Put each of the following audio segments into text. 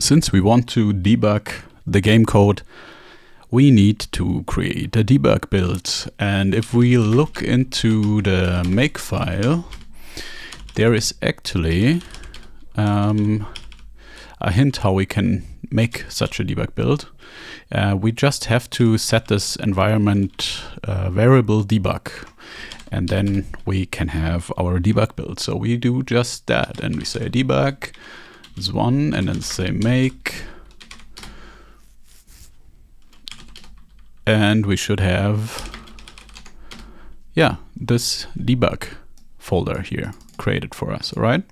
Since we want to debug the game code, we need to create a debug build. And if we look into the make file, there is actually a hint how we can make such a debug build. We just have to set this environment variable debug, and then we can have our debug build. So we do just that, and we say debug is one, and then say make, and we should have, yeah, this debug folder here created for us. All right.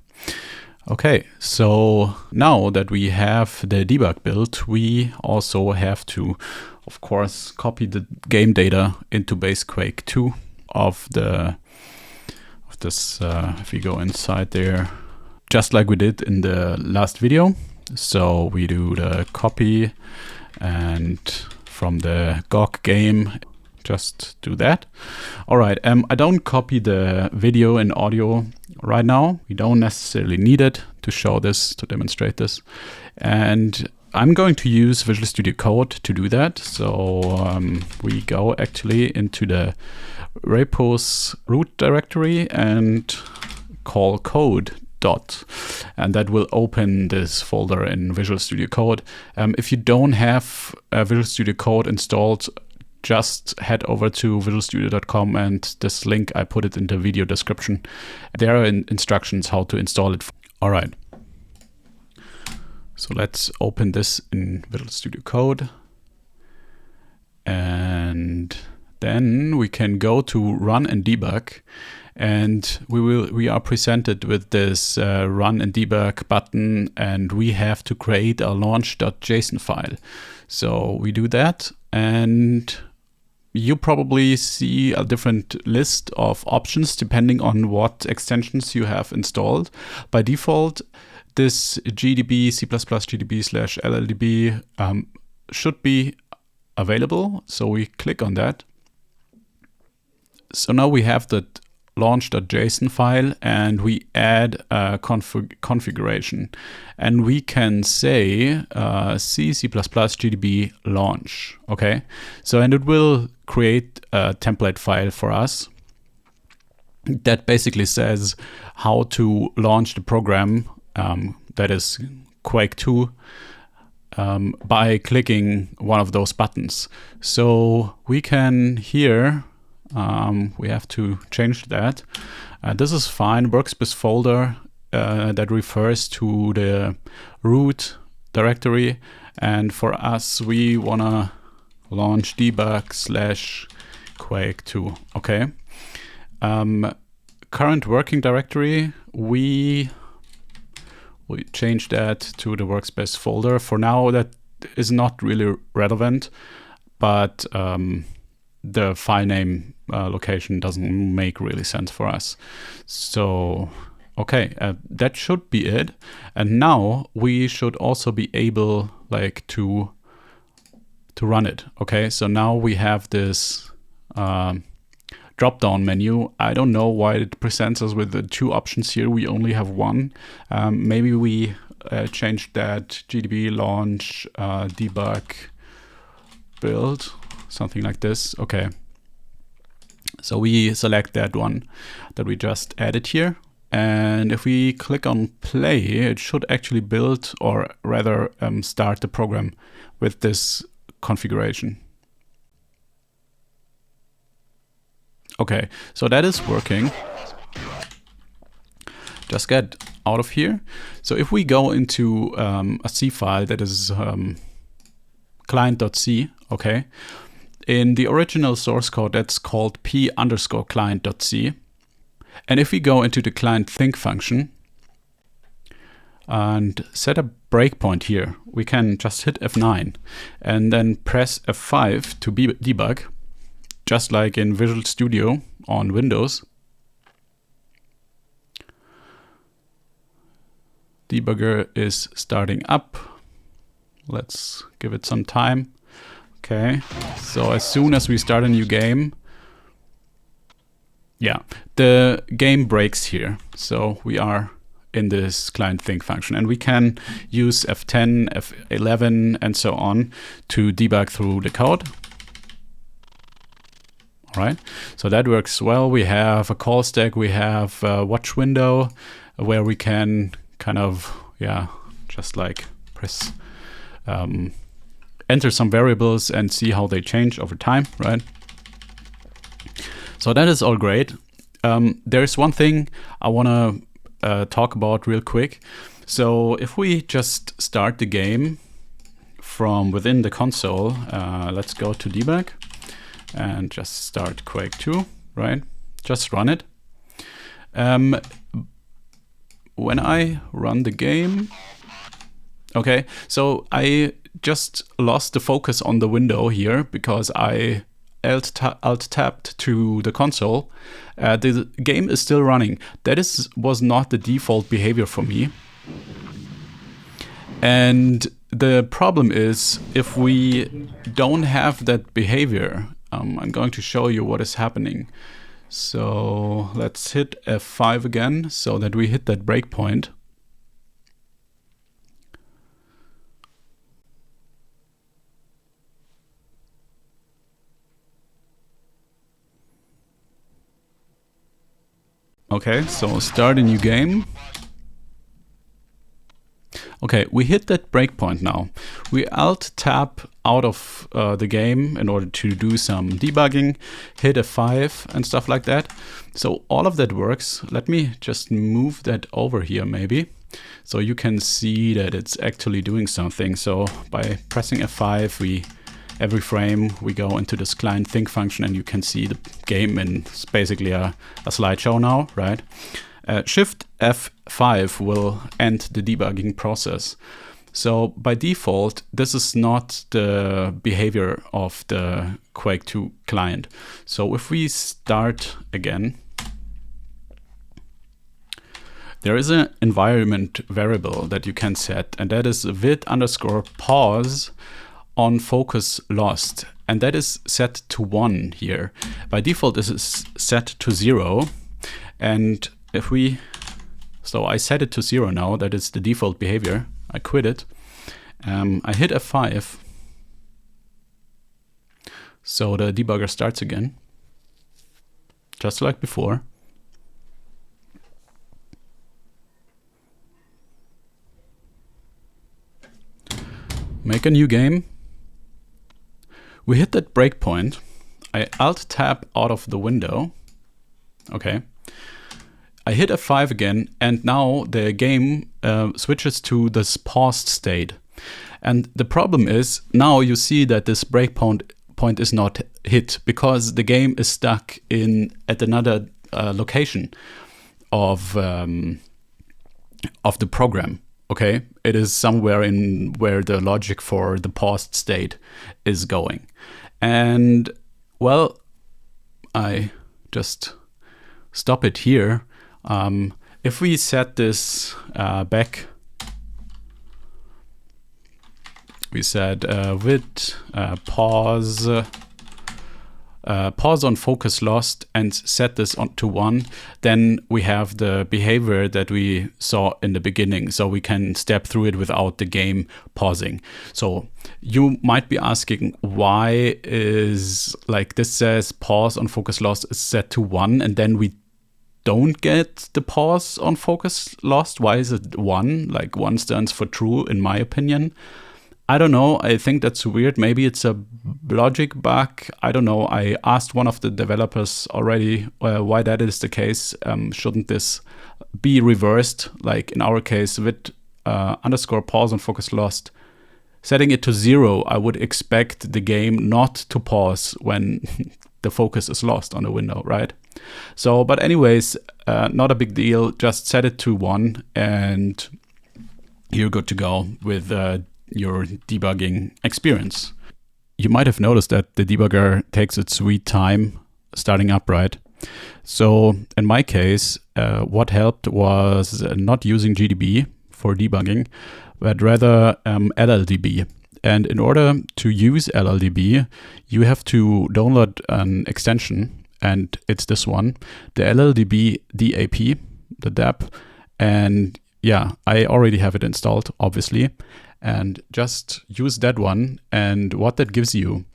Okay, so now that we have the debug build, we also have to, of course, copy the game data into base Quake 2 of this. If we go inside there, just like we did in the last video. So we do the copy, and from the GOG game, just do that. All right, I don't copy the video and audio right now. We don't necessarily need it to show this, to demonstrate this. And I'm going to use Visual Studio Code to do that. So we go actually into the repos root directory and call code dot, and that will open this folder in Visual Studio Code. If you don't have Visual Studio Code installed, just head over to visualstudio.com, and this link, I put it in the video description. There are instructions how to install it. All right. So let's open this in Visual Studio Code. And then we can go to run and debug, and we are presented with this run and debug button, and we have to create a launch.json file. So we do that, and you probably see a different list of options depending on what extensions you have installed. By default, this GDB, C++ GDB/LLDB should be available. So we click on that. So now we have that launch.json file, and we add a configuration, and we can say C++ GDB launch. Okay, so and it will create a template file for us that basically says how to launch the program, that is Quake 2, by clicking one of those buttons. So we can here, we have to change that. This is fine, workspace folder that refers to the root directory. And for us, we wanna launch debug/Quake 2, okay? Current working directory, we change that to the workspace folder. For now, that is not really relevant, but the file name location doesn't make really sense for us. So, okay, that should be it. And now we should also be able to run it. Okay, so now we have this drop-down menu. I don't know why it presents us with the two options here. We only have one. Maybe we changed that GDB launch debug build, something like this. Okay. So we select that one that we just added here. And if we click on play, it should actually build, or rather start the program with this configuration. Okay, so that is working. Just get out of here. So if we go into a C file that is client.c, okay, in the original source code, that's called p_client.c. And if we go into the client think function and set a breakpoint here, we can just hit F9 and then press F5 to debug, just like in Visual Studio on Windows. Debugger is starting up. Let's give it some time. Okay, so as soon as we start a new game, yeah, the game breaks here. So we are in this client think function. And we can use F10, F11, and so on to debug through the code. All right, so that works well. We have a call stack, we have a watch window where we can kind of, just like press, enter some variables and see how they change over time, right? So that is all great. There's one thing I want to talk about real quick. So if we just start the game from within the console, let's go to debug and just start Quake 2, right? Just run it. When I run the game, okay, so I just lost the focus on the window here because I alt-tapped to the console. The game is still running. That was not the default behavior for me. And the problem is, if we don't have that behavior, I'm going to show you what is happening. So let's hit F5 again so that we hit that breakpoint. Okay, so start a new game. Okay, we hit that breakpoint now. We alt-tab out of the game in order to do some debugging, hit F5 and stuff like that. So all of that works. Let me just move that over here maybe, so you can see that it's actually doing something. So by pressing F5, every frame we go into this client think function, and you can see the game in it's basically a slideshow now, right? Shift F5 will end the debugging process. So by default, this is not the behavior of the Quake 2 client. So if we start again, there is an environment variable that you can set, and that is vid_pause on focus lost. And that is set to 1 here. By default, this is set to 0. And if so I set it to 0 now, that is the default behavior. I quit it. I hit F5. So the debugger starts again, just like before. Make a new game. We hit that breakpoint. I alt-tab out of the window. Okay. I hit F5 again, and now the game switches to this paused state. And the problem is, now you see that this breakpoint is not hit because the game is stuck at another location of the program. Okay, it is somewhere in where the logic for the paused state is going. And well, I just stop it here. If we set this back, we said with pause on focus lost and set this on to 1, then we have the behavior that we saw in the beginning. So we can step through it without the game pausing. So you might be asking, why is like this says pause on focus lost is set to 1, and then we don't get the pause on focus lost? Why is it 1? Like 1 stands for true, in my opinion. I don't know. I think that's weird. Maybe it's a logic bug. I don't know. I asked one of the developers already why that is the case. Shouldn't this be reversed? Like in our case, with _pause on focus lost, setting it to 0, I would expect the game not to pause when the focus is lost on the window, right? So, but anyways, not a big deal. Just set it to 1 and you're good to go with your debugging experience. You might have noticed that the debugger takes its sweet time starting up, right? So in my case, what helped was not using GDB for debugging, but rather LLDB. And in order to use LLDB, you have to download an extension, and it's this one, the LLDB DAP, the DAP. And yeah, I already have it installed, obviously, and just use that one. And what that gives you,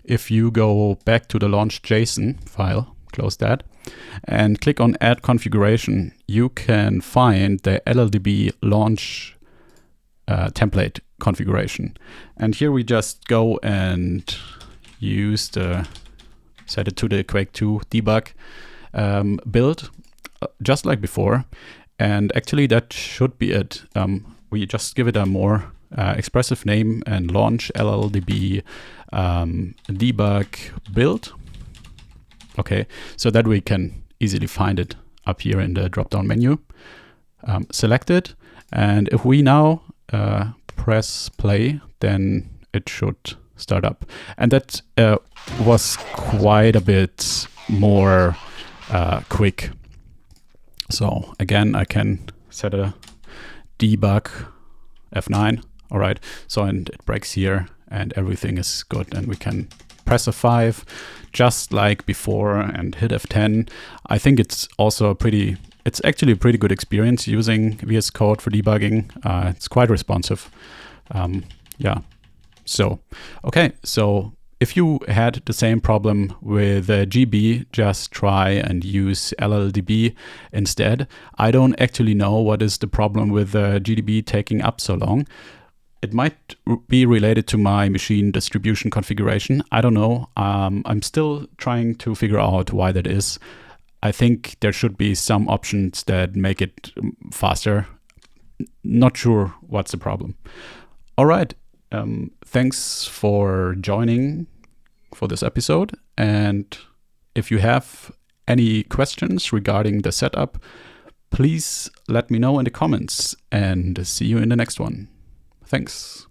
if you go back to the launch.json file, close that, and click on Add Configuration, you can find the LLDB launch template configuration. And here we just go and set it to the Quake 2 debug build, just like before. And actually that should be it. We just give it a more expressive name and launch LLDB debug build. Okay, so that we can easily find it up here in the drop-down menu. Select it, and if we now press play, then it should start up. And that was quite a bit more quick. So again, I can set a debug F9. All right, so and it breaks here and everything is good, and we can press F5 just like before and hit F10. I think it's also it's actually a pretty good experience using VS Code for debugging. It's quite responsive. Yeah. So, okay. So if you had the same problem with GB, just try and use LLDB instead. I don't actually know what is the problem with GDB taking up so long. It might be related to my machine distribution configuration. I don't know. I'm still trying to figure out why that is. I think there should be some options that make it faster. Not sure what's the problem. All right. Thanks for joining for this episode. And if you have any questions regarding the setup, please let me know in the comments, and see you in the next one. Thanks.